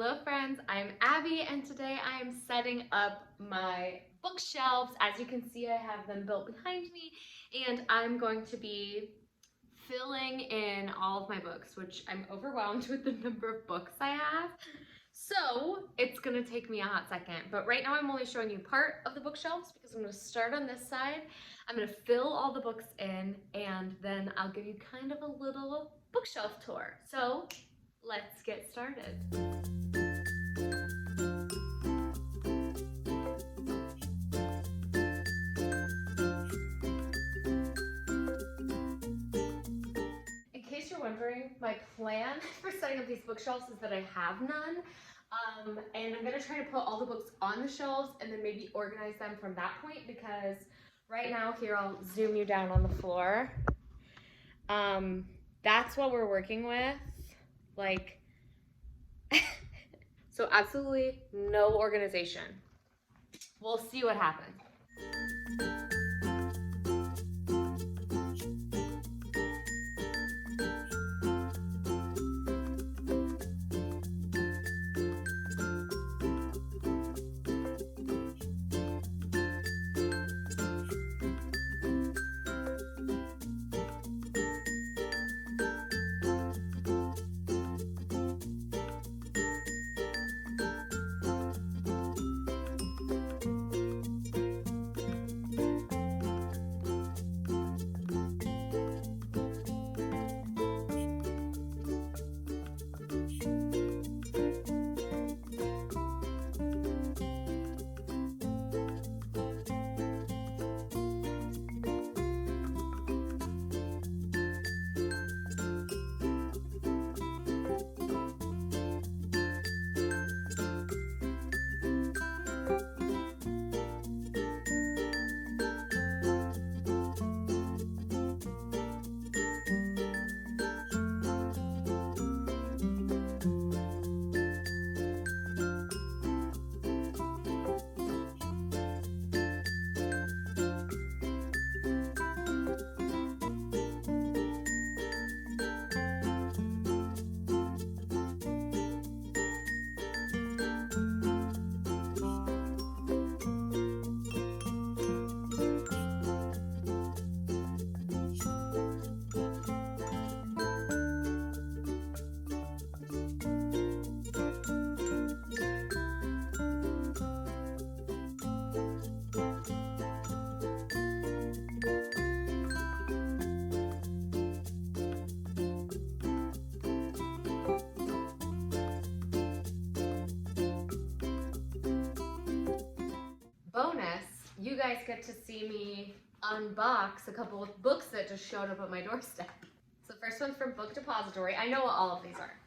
Hello friends, I'm Abby and today I am setting up my bookshelves. As you can see, I have them built behind me and I'm going to be filling in all of my books, which I'm overwhelmed with the number of books I have. So it's gonna take me a hot second, but right now I'm only showing you part of the bookshelves because I'm gonna start on this side. I'm gonna fill all the books in and then I'll give you kind of a little bookshelf tour. So let's get started. In case you're wondering, my plan for setting up these bookshelves is that I have none. And I'm gonna try to put all the books on the shelves and then maybe organize them from that point, because right now, here, I'll zoom you down on the floor. That's what we're working with. Like, so absolutely no organization. We'll see what happens. Bonus, you guys get to see me unbox a couple of books that just showed up at my doorstep. So the first one's from Book Depository. I know what all of these are.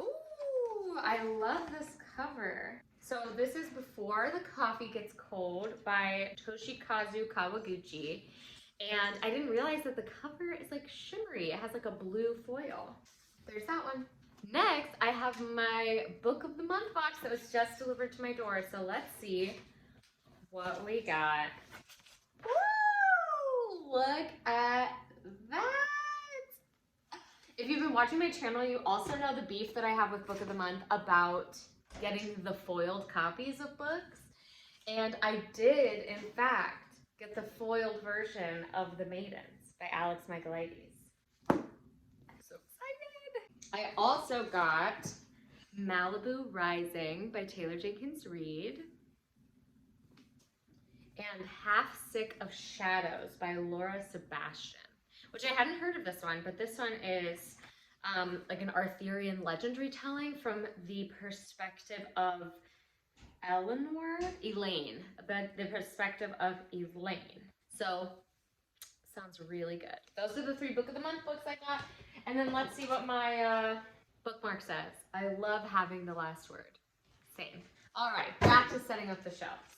Ooh, I love this cover. So this is Before the Coffee Gets Cold by Toshikazu Kawaguchi. And I didn't realize that the cover is like shimmery. It has like a blue foil. There's that one. Next, I have my Book of the Month box that was just delivered to my door. So let's see what we got. Woo! Look at that! If you've been watching my channel, you also know the beef that I have with Book of the Month about getting the foiled copies of books. And I did, in fact, get the foiled version of The Maidens by Alex Michaelides. I also got Malibu Rising by Taylor Jenkins Reid and Half Sick of Shadows by Laura Sebastian, which I hadn't heard of this one, but this one is like an Arthurian legend retelling from the perspective of Elaine, the perspective of Elaine. So, sounds really good. Those are the 3 Book of the Month books I got. And then let's see what my bookmark says. I love having the last word. Same. All right, back to setting up the shelves.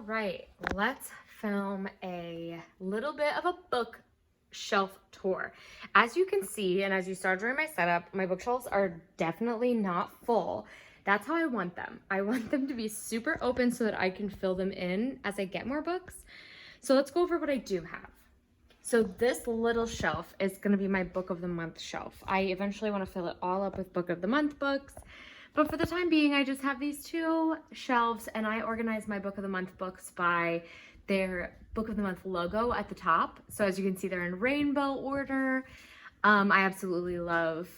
right, let's film a little bit of a bookshelf tour. As you can see, and as you saw during my setup, my bookshelves are definitely not full. That's how I want them. I want them to be super open so that I can fill them in as I get more books. So let's go over what I do have. So this little shelf is going to be my book of the month shelf. I eventually want to fill it all up with book of the month books. But for the time being, I just have these two shelves, and I organize my book of the month books by their book of the month logo at the top. So as you can see, they're in rainbow order. I absolutely love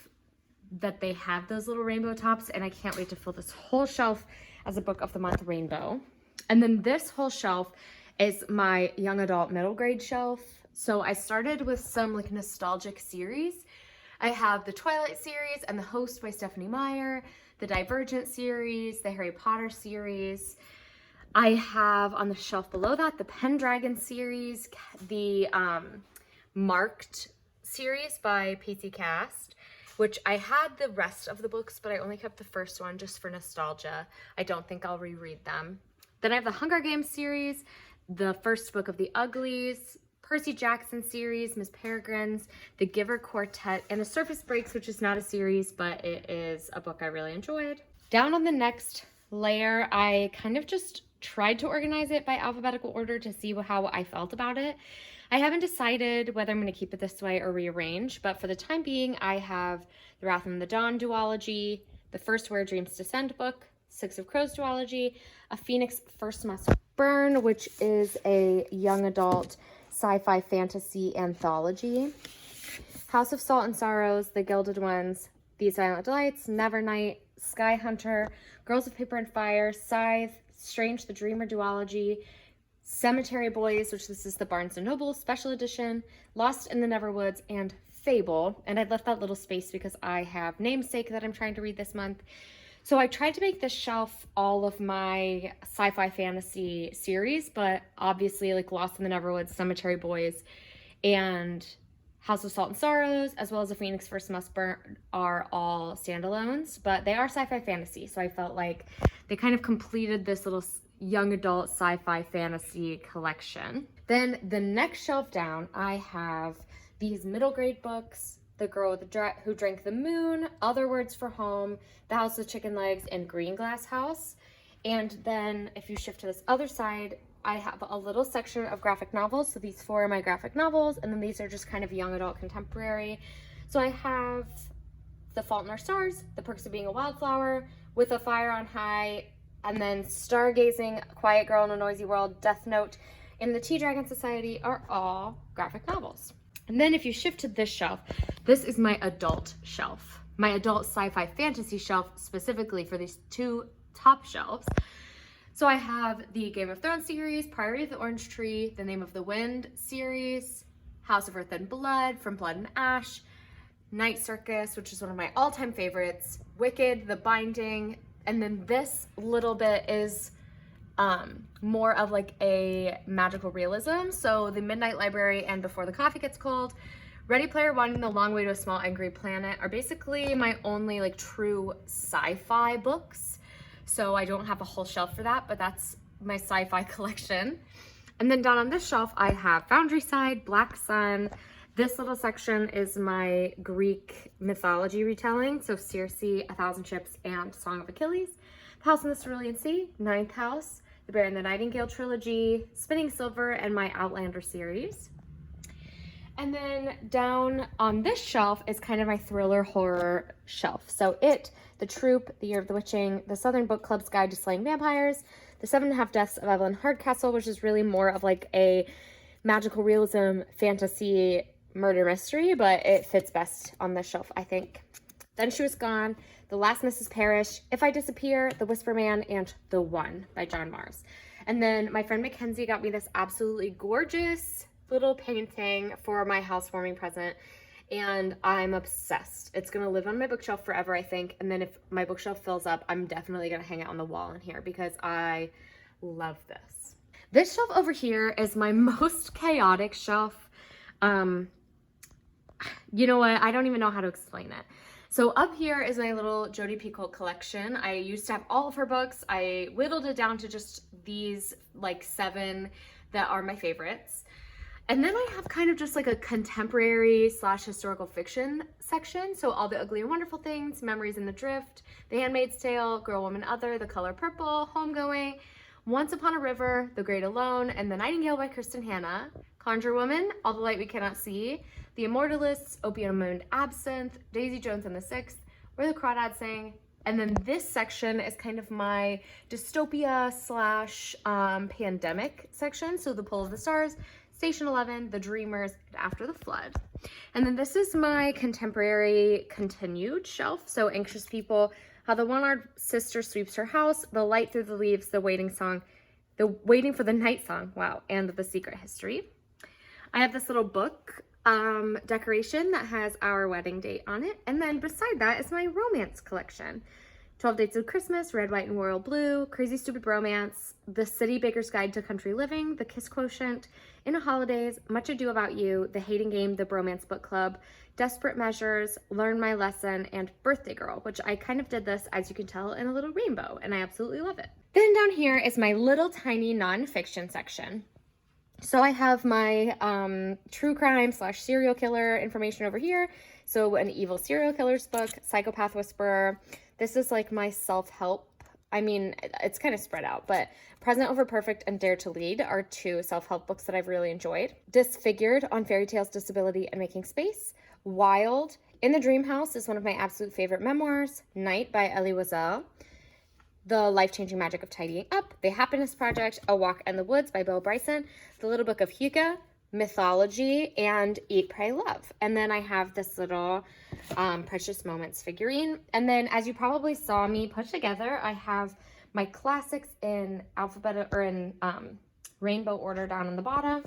that they have those little rainbow tops, and I can't wait to fill this whole shelf as a book of the month rainbow. And then this whole shelf is my young adult middle grade shelf. So I started with some like nostalgic series. I have the Twilight series and The Host by Stephanie Meyer, the Divergent series, the Harry Potter series. I have on the shelf below that the Pendragon series, the Marked series by PC Cast, which I had the rest of the books, but I only kept the first one just for nostalgia. I don't think I'll reread them. Then I have the Hunger Games series, the first book of the Uglies, Percy Jackson series, Miss Peregrine's, The Giver Quartet, and The Surface Breaks, which is not a series, but it is a book I really enjoyed. Down on the next layer, I kind of just tried to organize it by alphabetical order to see how I felt about it. I haven't decided whether I'm going to keep it this way or rearrange, but for the time being, I have The Wrath and the Dawn duology, the first Where Dreams Descend book, Six of Crows duology, A Phoenix First Must Burn, which is a young adult sci-fi fantasy anthology, House of Salt and Sorrows, The Gilded Ones, These Silent Delights, Nevernight, Sky Hunter, Girls of Paper and Fire, Scythe, Strange the Dreamer duology, Cemetery Boys, which this is the Barnes & Noble special edition, Lost in the Neverwoods, and Fable. And I left that little space because I have Namesake that I'm trying to read this month. So I tried to make this shelf all of my sci-fi fantasy series, but obviously like Lost in the Neverwoods, Cemetery Boys, and House of Salt and Sorrows, as well as A Phoenix First Must Burn are all standalones, but they are sci-fi fantasy. So I felt like they kind of completed this little young adult sci-fi fantasy collection. Then the next shelf down, I have these middle grade books, The Girl Who Drank the Moon, Other Words for Home, The House with Chicken Legs, and Green Glass House. And then if you shift to this other side, I have a little section of graphic novels. So these four are my graphic novels, and then these are just kind of young adult contemporary. So I have The Fault in Our Stars, The Perks of Being a Wildflower, With a Fire on High, and then Stargazing, Quiet Girl in a Noisy World, Death Note, and The Tea Dragon Society are all graphic novels. And then if you shift to this shelf, this is my adult shelf, my adult sci-fi fantasy shelf, specifically for these two top shelves. So I have the Game of Thrones series, Priority of the Orange Tree, The Name of the Wind series, House of Earth and Blood, From Blood and Ash, Night Circus, which is one of my all-time favorites, Wicked, The Binding, and then this little bit is more of like a magical realism. So The Midnight Library and Before the Coffee Gets Cold, Ready Player One and The Long Way to a Small Angry Planet are basically my only like true sci-fi books. So I don't have a whole shelf for that, but that's my sci-fi collection. And then down on this shelf, I have Foundry Side, Black Sun. This little section is my Greek mythology retelling. So Circe, A Thousand Ships, and Song of Achilles. The House in the Cerulean Sea, Ninth House, The Bear and the Nightingale trilogy, Spinning Silver, and my Outlander series. And then down on this shelf is kind of my thriller horror shelf. So It, The Troop, The Year of the Witching, The Southern Book Club's Guide to Slaying Vampires, The 7.5 Deaths of Evelyn Hardcastle, which is really more of like a magical realism fantasy murder mystery, but it fits best on this shelf, I think. Then She Was Gone, The Last Mrs. Parrish, If I Disappear, The Whisper Man, and The One by John Mars. And then my friend Mackenzie got me this absolutely gorgeous little painting for my housewarming present, and I'm obsessed. It's gonna live on my bookshelf forever, I think, and then if my bookshelf fills up, I'm definitely gonna hang it on the wall in here because I love this. This shelf over here is my most chaotic shelf. You know what? I don't even know how to explain it. So up here is my little Jodi Picoult collection. I used to have all of her books. I whittled it down to just these like 7 that are my favorites. And then I have kind of just like a contemporary / historical fiction section. So all the Ugly and Wonderful Things, Memories in the Drift, The Handmaid's Tale, Girl, Woman, Other, The Color Purple, Homegoing, Once Upon a River, The Great Alone, and The Nightingale by Kristen Hanna, Conjure Woman, All the Light We Cannot See, The Immortalists, Opium and Absinthe, Daisy Jones and the Sixth, Where the Crawdads Sing. And then this section is kind of my dystopia / pandemic section. So The Pull of the Stars, Station 11, The Dreamers, and After the Flood. And then this is my contemporary continued shelf. So Anxious People, How the One-Armed Sister Sweeps Her House, The Light Through the Leaves, The Waiting Song, The Waiting for the Night Song, wow, and The Secret History. I have this little book decoration that has our wedding date on it. And then beside that is my romance collection. 12 Dates of Christmas, Red, White, and Royal Blue, Crazy Stupid Romance, The City Baker's Guide to Country Living, The Kiss Quotient, In a Holidays, Much Ado About You, The Hating Game, The Bromance Book Club, Desperate Measures, Learn My Lesson, and Birthday Girl, which I kind of did this, as you can tell, in a little rainbow, and I absolutely love it. Then down here is my little tiny nonfiction section. So I have my true crime / serial killer information over here. So an evil serial killer's book, Psychopath Whisperer. This is like my self-help. I mean, it's kind of spread out, but Present Over Perfect and Dare to Lead are 2 self-help books that I've really enjoyed. Disfigured on Fairy Tales, Disability, and Making Space. Wild. In the Dream House is one of my absolute favorite memoirs. Night by Elie Wiesel. The Life-Changing Magic of Tidying Up, The Happiness Project, A Walk in the Woods by Bill Bryson, The Little Book of Hugo, Mythology, and Eat, Pray, Love. And then I have this little Precious Moments figurine. And then, as you probably saw me put together, I have my classics in rainbow order down on the bottom.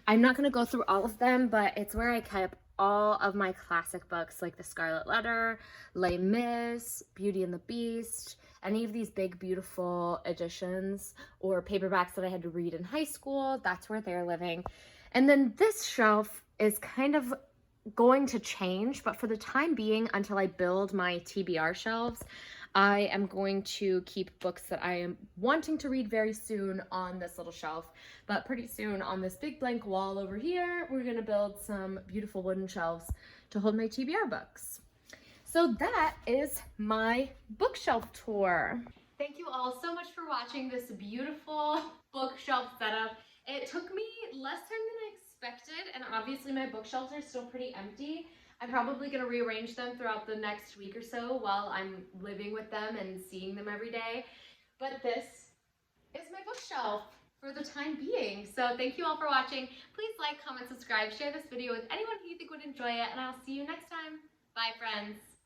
I'm not going to go through all of them, but it's where I kept all of my classic books like The Scarlet Letter, Les Mis, Beauty and the Beast, any of these big, beautiful editions or paperbacks that I had to read in high school. That's where they're living. And then this shelf is kind of going to change, but for the time being, until I build my TBR shelves, I am going to keep books that I am wanting to read very soon on this little shelf. But pretty soon on this big blank wall over here, we're going to build some beautiful wooden shelves to hold my TBR books. So that is my bookshelf tour. Thank you all so much for watching this beautiful bookshelf setup. It took me less time than I expected, and obviously my bookshelves are still pretty empty. I'm probably going to rearrange them throughout the next week or so while I'm living with them and seeing them every day. But this is my bookshelf for the time being. So thank you all for watching. Please like, comment, subscribe, share this video with anyone who you think would enjoy it, and I'll see you next time. Bye, friends.